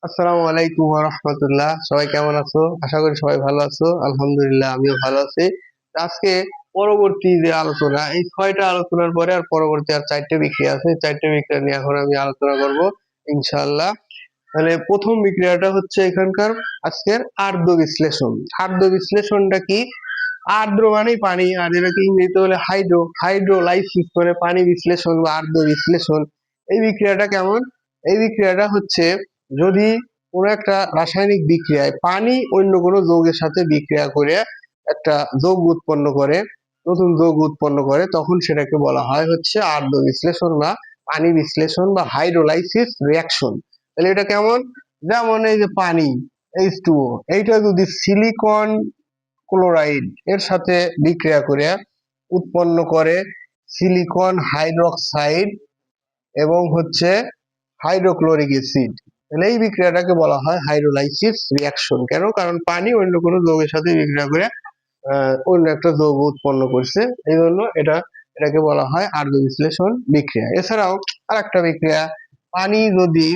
আসসালামু আলাইকুম ওয়া রাহমাতুল্লাহ। সবাই কেমন আছো? আশা করি সবাই ভালো আছো। আলহামদুলিল্লাহ আমিও ভালো আছি। আজকে পরবর্তী যে আলোচনা, এই 6টা আলোচনার পরে আর পরবর্তী আর 4টে বিক্রিয়া আছে। 4টে বিক্রিয়া নিয়ে এখন আমি আলোচনা করব ইনশাআল্লাহ। তাহলে প্রথম বিক্রিয়াটা হচ্ছে এখানকার আজকের আর্দ্র বিশ্লেষণ। আর্দ্র বিশ্লেষণটা কি? আর্দ্র মানেই পানি, আর এটাকে ইংরেজিতে বলে হাইড্রোলাইসিস, মানে পানি বিশ্লেষণ বা আর্দ্র বিশ্লেষণ। এই বিক্রিয়াটা কেমন? এই বিক্রিয়াটা হচ্ছে যদি কোনো একটা রাসায়নিক বিক্রিয়ায় পানি অন্য কোনো যৌগের সাথে বিক্রিয়া করে একটা যৌগ উৎপন্ন করে, নতুন যৌগ উৎপন্ন করে, তখন সেটাকে বলা হয় হচ্ছে আর্দ্র বিশ্লেষণ বা পানি বিশ্লেষণ বা হাইড্রোলাইসিস রিয়াকশন। তাহলে এটা কেমন? যেমন এই যে পানি H2O, এইটা যদি সিলিকন ক্লোরাইড এর সাথে বিক্রিয়া করে উৎপন্ন করে সিলিকন হাইড্রোক্সাইড এবং হচ্ছে হাইড্রোক্লোরিক অ্যাসিড, তাহলে এই বিক্রিয়াটাকে বলা হয় হাইড্রোলাইসিস রিয়াকশন। কেন? কারণ পানি অন্য কোনো যৌগের সাথে বিক্রিয়া করে অন্য একটা যৌগ উৎপন্ন করছে, এই জন্য এটাকে বলা হয় আর্দ্র বিশ্লেষণ বিক্রিয়া। এছাড়াও আর একটা বিক্রিয়া, পানি যদি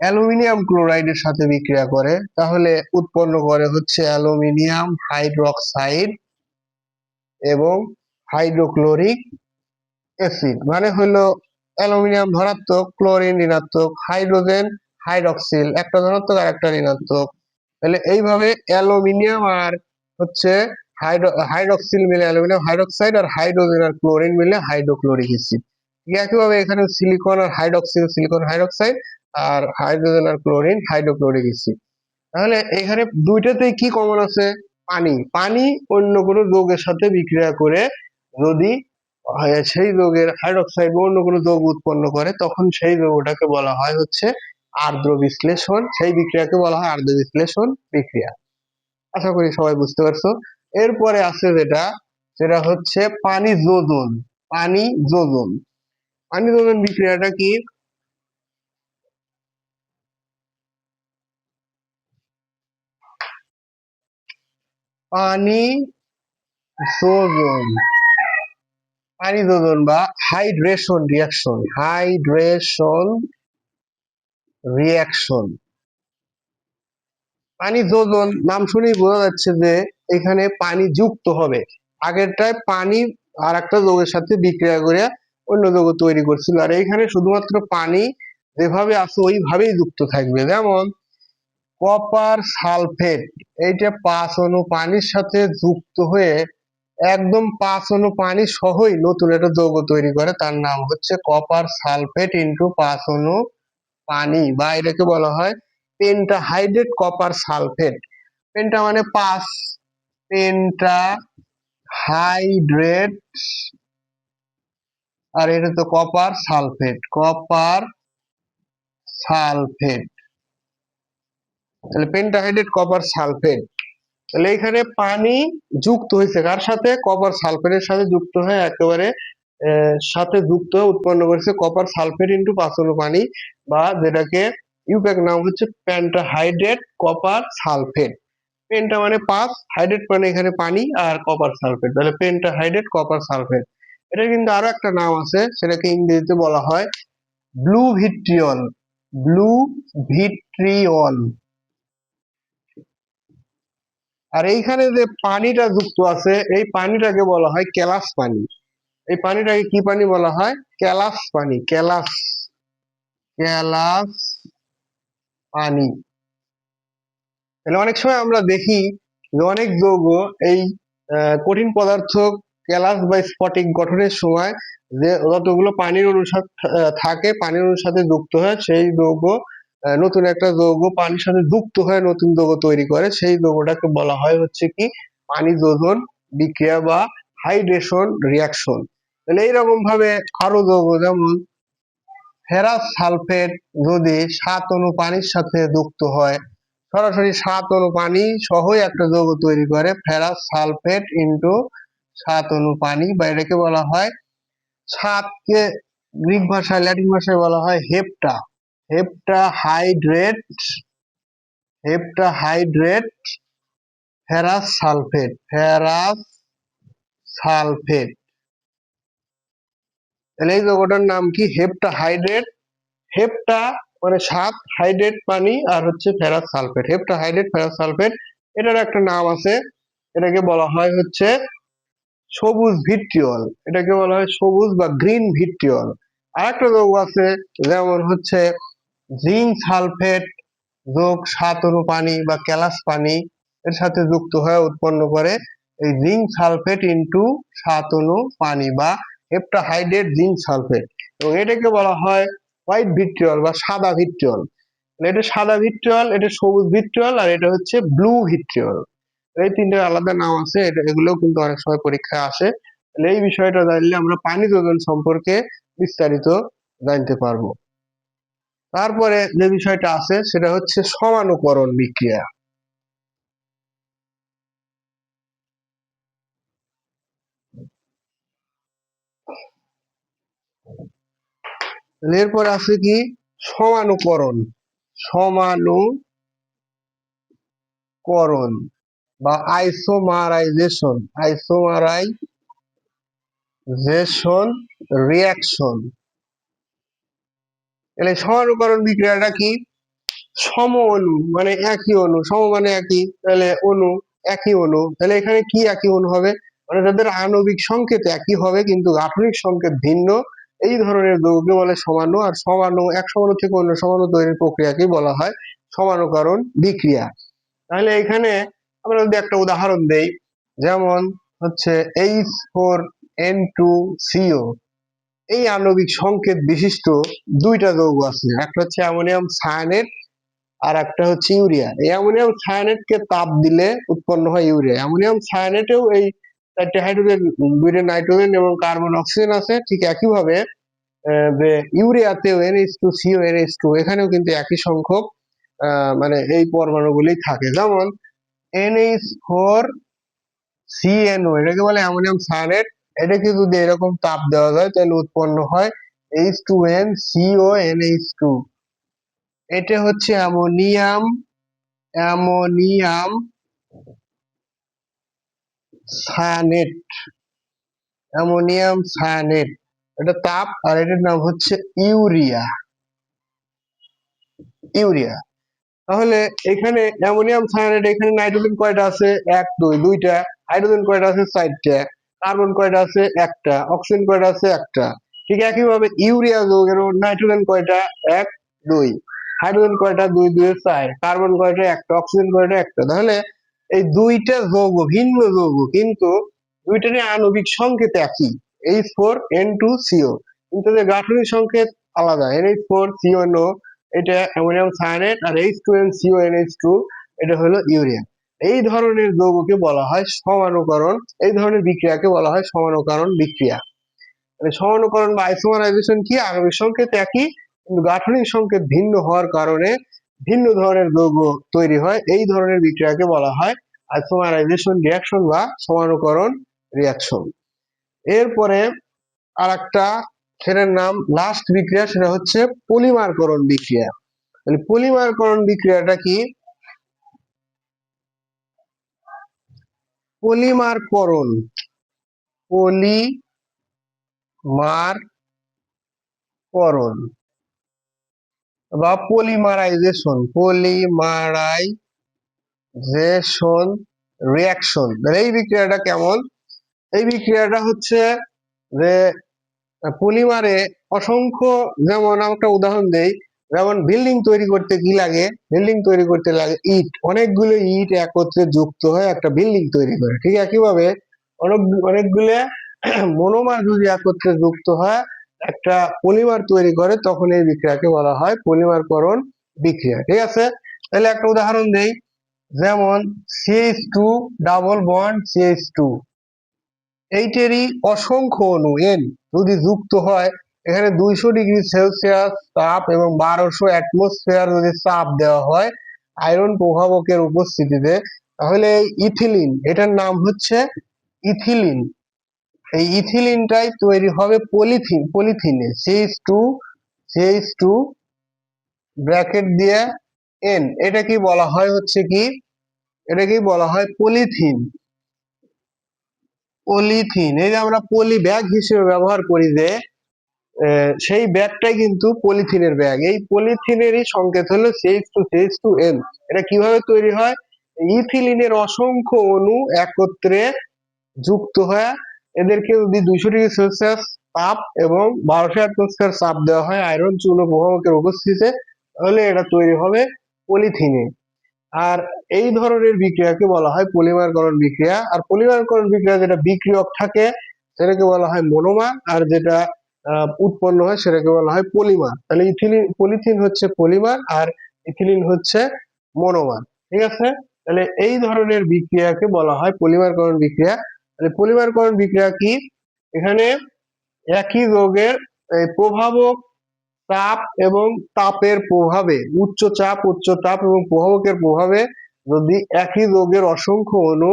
অ্যালুমিনিয়াম ক্লোরাইডের সাথে বিক্রিয়া করে তাহলে উৎপন্ন করে হচ্ছে অ্যালুমিনিয়াম হাইড্রোক্সাইড এবং হাইড্রোক্লোরিক অ্যাসিড। মানে হলো অ্যালুমিনিয়াম ধনাত্মক, ক্লোরিন ঋণাত্মক, হাইড্রোজেন হাইড্রক্সিল একটা ধনাত্মক আর একটা ঋণাত্মক। তাহলে এইভাবে অ্যালুমিনিয়াম আর হচ্ছে হাইড্রক্সিল মিলে অ্যালুমিনিয়াম হাইড্রক্সাইড, আর হাইড্রোজেন আর ক্লোরিন মিলে হাইড্রোক্লোরিক অ্যাসিড। একইভাবে এখানে সিলিকন আর হাইড্রক্সিল সিলিকন হাইড্রক্সাইড, আর হাইড্রোজেন আর ক্লোরিন হাইড্রোক্লোরিক অ্যাসিড। তাহলে এখানে দুইটাতেই কি কমন আছে? পানি। পানি অন্য কোনো যৌগের সাথে বিক্রিয়া করে যদি সেই যৌগের হাইড্রক্সাইড বা অন্য কোনো যৌগ উৎপন্ন করে, তখন সেই যৌগটাকে বলা হয় হচ্ছে আর্দ্র বিশ্লেষণ। সেই বিক্রিয়াকে বলা হয় আর্দ্র বিশ্লেষণ বিক্রিয়া। আশা করি সবাই বুঝতে পারছো। এরপরে আছে সেটা হচ্ছে পানি যোজন। পানি যোজন। পানি যোজন বিক্রিয়াটা কি? পানি যোজন, পানি যোজন বা হাইড্রেশন রিয়াকশন। Hydration reaction. পানি যোজন নাম শুনেই বোঝা যাচ্ছে যে এখানে পানি যুক্ত হবে। আগেরটায় পানি আর একটা যৌগের সাথে বিক্রিয়া করে অন্য যৌগ তৈরি করছিল, আর এইখানে শুধুমাত্র পানি যেভাবে আছে ওইভাবেই যুক্ত থাকবে। যেমন কপার সালফেট, এইটা 5 অণু পানির সাথে যুক্ত হয়ে একদম 5 অণু পানি সহই নতুন একটা যৌগ তৈরি করে, তার নাম হচ্ছে কপার সালফেট ইন্টু 5 অণু পানি, বা এটাকে বলা হয় পেন্টাহাইড্রেট কপার সালফেট। পেন্টা মানে 5, পেন্টাহাইড্রেট, আর এটা তো কপার সালফেট, কপার সালফেট। তাহলে পেন্টাহাইড্রেট কপার সালফেট। তাহলে এখানে পানি যুক্ত হয়েছে কার সাথে? কপার সালফেটের সাথে যুক্ত হয়ে একেবারে সাথে যুক্ত হয়ে উৎপন্ন করেছে কপার সালফেট ইন্টু 5 অণু পানি, বা যেটাকে ইউপ্যাক নাম হচ্ছে পেন্টাহাইড্রেট কপার সালফেট। পেন্টা মানে 5, হাইড্রেট মানে এখানে পানি, আর কপার সালফেট, তাহলে পেন্টাহাইড্রেট কপার সালফেট। এটা কিন্তু আরো একটা নাম আছে, সেটাকে ইংরেজিতে বলা হয় ব্লু ভিট্রিয়ল। Blue vitriol. আর এইখানে যে পানিটা যুক্ত আছে এই পানিটাকে বলা হয় কেলাস পানি। এই পানিটাকে কি পানি বলা হয়? কেলাস পানি। কেলাস, কেলাস পানি। তাহলে অনেক সময় আমরা দেখি যে অনেক যৌগ এই কঠিন পদার্থ কেলাস বা স্ফটিক গঠনের সময় যে যতগুলো পানির অণু থাকে, পানির অণুর সাথে যুক্ত হয় সেই যৌগ, নতুন একটা যৌগ পানির সাথে যুক্ত হয়ে নতুন যৌগ তৈরি করে, সেই যৌগটাকে বলা হয় হচ্ছে কি পানি যোজন বিক্রিয়া বা হাইড্রেশন রিয়াকশন। তাহলে এইরকম ভাবে আরো যৌগ, যেমন ফেরাস সালফেট যদি 7 অণু পানির সাথে যুক্ত হয়, সরাসরি 7 অণু পানি সহই একটা যৌগ তৈরি করে ফেরাস সালফেট ইন্টু 7 অণু পানি, বা এটাকে বলা হয় 7কে গ্রিক ভাষায় ল্যাটিন ভাষায় বলা হয় hepta. Heptahydrate, heptahydrate ferrous sulphate, ferrous sulphate. তাহলে এই যৌগটার নাম কি? হেপ্টাহাইড্রেট। হেপ্টা মানে 7 হাইড্রেট পানি আর হচ্ছে ferrous sulphate, heptahydrate ferrous sulphate, এটার একটা নাম আছে। এটাকে বলা হয় হচ্ছে সবুজ ভিট্রিয়ল, এটাকে বলা হয় সবুজ বা গ্রিন ভিট্রিয়ল। আর একটা যৌগ আছে, যেমন হচ্ছে জিঙ্ক সালফেট যোগ 7 অণু পানি বা কেলাস পানি এর সাথে যুক্ত হয়ে উৎপন্ন করে এই জিঙ্ক সালফেট ইনটু 7 অণু পানি বা হেপ্টাহাইড্রেট জিঙ্ক সালফেট, এবং এটাকে বলা হয় হোয়াইট ভিট্রিয়ল বা সাদা ভিট্রিয়ল। এটা সাদা ভিট্রিয়ল, এটা সবুজ ভিট্রিয়ল, আর এটা হচ্ছে ব্লু ভিট্রিয়ল। এই তিনটে আলাদা নাম আছে, এগুলো কিন্তু অনেক সময় পরীক্ষায় আসে। এই বিষয়টা জানলে আমরা পানি যোজন সম্পর্কে বিস্তারিত জানতে পারবো। তারপরে যে বিষয়টা আছে সেটা হচ্ছে সমানুকরণ বিক্রিয়া। এরপর আছে কি সমানুকরণ, সমানুকরণ বা আইসোমারাইজেশন, আইসোমারাইজেশন রিঅ্যাকশন। তাহলে সমানুকরণ বিক্রিয়াটা কি? সম অণু মানে একই অণু, সম মানে একই, তাহলে অণু একই অণু, তাহলে এখানে কি একই অণু হবে? মানে তাদের আণবিক সংকেত একই হবে কিন্তু গাঠনিক সংকেত ভিন্ন, এই ধরনের যৌগকে বলে সমাণু। আর সমাণু, এক সমাণু থেকে অন্য সমাণু তৈরির প্রক্রিয়াকে বলা হয় সমানুকরণ বিক্রিয়া। তাহলে এখানে আমরা যদি একটা উদাহরণ দেই, যেমন হচ্ছে H4N2CO, এই আণবিক সংকেত বিশিষ্ট দুইটা যৌগ আছে, একটা হচ্ছে অ্যামোনিয়াম সায়ানেট আর একটা হচ্ছে ইউরিয়া। এই অ্যামোনিয়াম সায়ানেটকে তাপ দিলে উৎপন্ন হয় ইউরিয়া। অ্যামোনিয়াম সায়ানেটেও এই 4টে হাইড্রোজেন, 2টা নাইট্রোজেন এবং কার্বন অক্সিজেন আছে, ঠিক একইভাবে যে ইউরিয়াতেও NH2CO NH2, এখানেও কিন্তু একই সংখ্যক মানে এই পরমাণুগুলি থাকে। যেমন NH4CNO, এটাকে বলে অ্যামোনিয়াম সায়ানেট, এটাকে যদি এরকম তাপ দেওয়া যায় তাহলে উৎপন্ন হয় H2NCO NH2। এটা হচ্ছে অ্যামোনিয়াম সায়ানেট, অ্যামোনিয়াম সায়ানেট, এটা তাপ, আর এটার নাম হচ্ছে ইউরিয়া। ইউরিয়া। তাহলে এখানে অ্যামোনিয়াম সায়ানেট, এখানে নাইট্রোজেন কয়টা আছে? 1 2, দুইটা। হাইড্রোজেন কয়টা আছে? 4টা। কার্বন কয়টা আছে? একটা। অক্সিজেন কয়টা আছে? একটা। ঠিক একইভাবে ইউরিয়া যৌগের নাইট্রোজেন কয়টা? 1 2। হাইড্রোজেন কয়টা? 2 2 4। কার্বন কয়টা? একটা। অক্সিজেন কয়টা? একটা। তাহলে এই দুইটা যৌগ ভিন্ন যৌগ, কিন্তু দুইটারই আণবিক সংকেত একই, H4N2CO, কিন্তু এদের গাঠনিক সংকেত আলাদা। NH4CONO এটা অ্যামোনিয়াম সায়ানেট, আর H2NCO NH2 এটা হলো ইউরিয়া। এই ধরনের যৌগকে বলা হয় সমানুকরণ, এই ধরনের বিক্রিয়াকে বলা হয় সমানুকরণ বিক্রিয়া। মানে সমানুকরণ বা আইসোমারাইজেশন কি? আণবিক সংকেত একই কিন্তু গাঠনিক সংকেত ভিন্ন হওয়ার কারণে ভিন্ন ধরনের যৌগ তৈরি হয়, এই ধরনের বিক্রিয়াকে বলা হয় আইসোমারাইজেশন রিঅ্যাকশন বা সমানুকরণ রিঅ্যাকশন। এরপরে আর একটা, সেটার নাম লাস্ট বিক্রিয়া, সেটা হচ্ছে পলিমারকরণ বিক্রিয়া। তাহলে পলিমারকরণ বিক্রিয়াটা কি? পলিমারকরণ, পলিমারকরণ বা পলিমারাইজেশন রিঅ্যাকশন। এই বিক্রিয়াটা কেমন? এই বিক্রিয়াটা হচ্ছে যে পলিমারে অসংখ্য, যেমন একটা উদাহরণ দেই, যেমন বিল্ডিং তৈরি করতে কি লাগে? বিল্ডিং তৈরি করতে লাগে ইট, অনেকগুলো ইট একত্রে যুক্ত হয়ে একটা বিল্ডিং তৈরি করে। ঠিক একইভাবে অনেকগুলো মনোমার যদি একত্রে যুক্ত হয় একটা পলিমার তৈরি করে, তখন এই বিক্রিয়াকে বলা হয় পলিমারকরণ বিক্রিয়া। ঠিক আছে, তাহলে একটা উদাহরণ দেই, যেমন CH2 ডাবল বন্ড CH2, এইটেরই অসংখ্য অণু N যদি যুক্ত হয়, এখানে 200°C তাপ এবং 1200 অ্যাটমসফিয়ার যদি চাপ দেওয়া হয় আয়রন প্রভাবকের উপস্থিতিতে, তাহলে এই ইথিলিন, এটার নাম হচ্ছে ইথিলিন, এই ইথিলিনটাই তৈরি হবে পলিথিনে CH2 ব্র্যাকেট দিয়ে N, এটা কি বলা হয় হচ্ছে কি? এটাকেই বলা হয় পলিথিন। পলিথিন, এই যে আমরা পলি ব্যাগ হিসেবে ব্যবহার করি যে, সেই ব্যাগটাই কিন্তু পলিথিনের ব্যাগ। এই পলিথিনেরই সংকেত হলো CH2CH2N। এটা কিভাবে তৈরি হয়? ইথিলিনের অসংখ্য অণু একত্রে যুক্ত হয়ে এদেরকে যদি 200°C তাপ এবং 1200 atmosphere চাপ দেওয়া হয় আয়রন চূর্ণ প্রভাবকের উপস্থিতিতে, তাহলে এটা তৈরি হবে পলিথিনে। আর এই ধরনের বিক্রিয়াকে বলা হয় পলিমারকরণ বিক্রিয়া। আর পলিমারকরণ বিক্রিয়া যেটা বিক্রিয়ক থাকে সেটাকে বলা হয় মনোমার, আর যেটা উৎপন্ন হয় সেটাকে বলা হয় পলিমার। তাহলে পলিথিন হচ্ছে পলিমার আর ইথিলিন হচ্ছে মনোমার। ঠিক আছে? তাহলে এই ধরনের বিক্রিয়াকে বলা হয় পলিমারকরণ বিক্রিয়া। তাহলে পলিমারকরণ বিক্রিয়া কি? এখানে একই যৌগের প্রভাবক চাপ এবং তাপের প্রভাবে, উচ্চ চাপ উচ্চ তাপ এবং প্রভাবকের প্রভাবে যদি একই যৌগের অসংখ্য অণু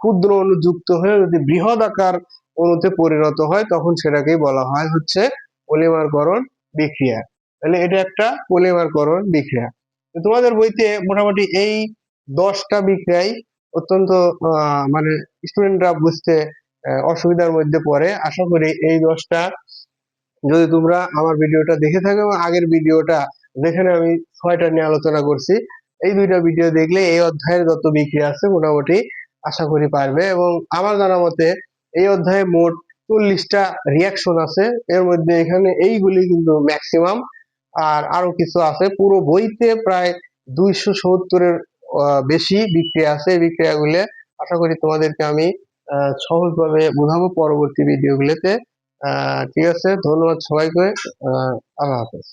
ক্ষুদ্র অণু যুক্ত হয়ে যদি বৃহৎ আকার অণুতে পরিণত হয়, তখন সেটাকেই বলা হয় হচ্ছে পলিমারকরণ বিক্রিয়া। তাহলে এটা একটা পলিমারকরণ বিক্রিয়া। তোমাদের বইতে মোটামুটি এই 10টা বিক্রিয়াই অত্যন্ত মানে স্টুডেন্টরা বুঝতে অসুবিধার মধ্যে পড়ে। আশা করি এই 10টা যদি তোমরা আমার ভিডিওটা দেখে থাকো এবং আগের ভিডিওটা যেখানে আমি 6টা নিয়ে আলোচনা করছি, এই 2টা ভিডিও দেখলে এই অধ্যায়ের যত বিক্রিয়া আছে মোটামুটি আশা করি পারবে। এবং আমার জানা মতে এই অধ্যায়ে মোট 40টা রিয়াকশন আছে, এর মধ্যে এখানে এইগুলি কিন্তু ম্যাক্সিমাম। আর আরো কিছু আছে, পুরো বইতে প্রায় 270-এর বেশি বিক্রিয়া আছে। এই বিক্রিয়াগুলো আশা করি তোমাদেরকে আমি সহজভাবে বোঝাবো পরবর্তী ভিডিওগুলোতে। ঠিক আছে, ধন্যবাদ সবাইকে। আল্লাহ হাফেজ।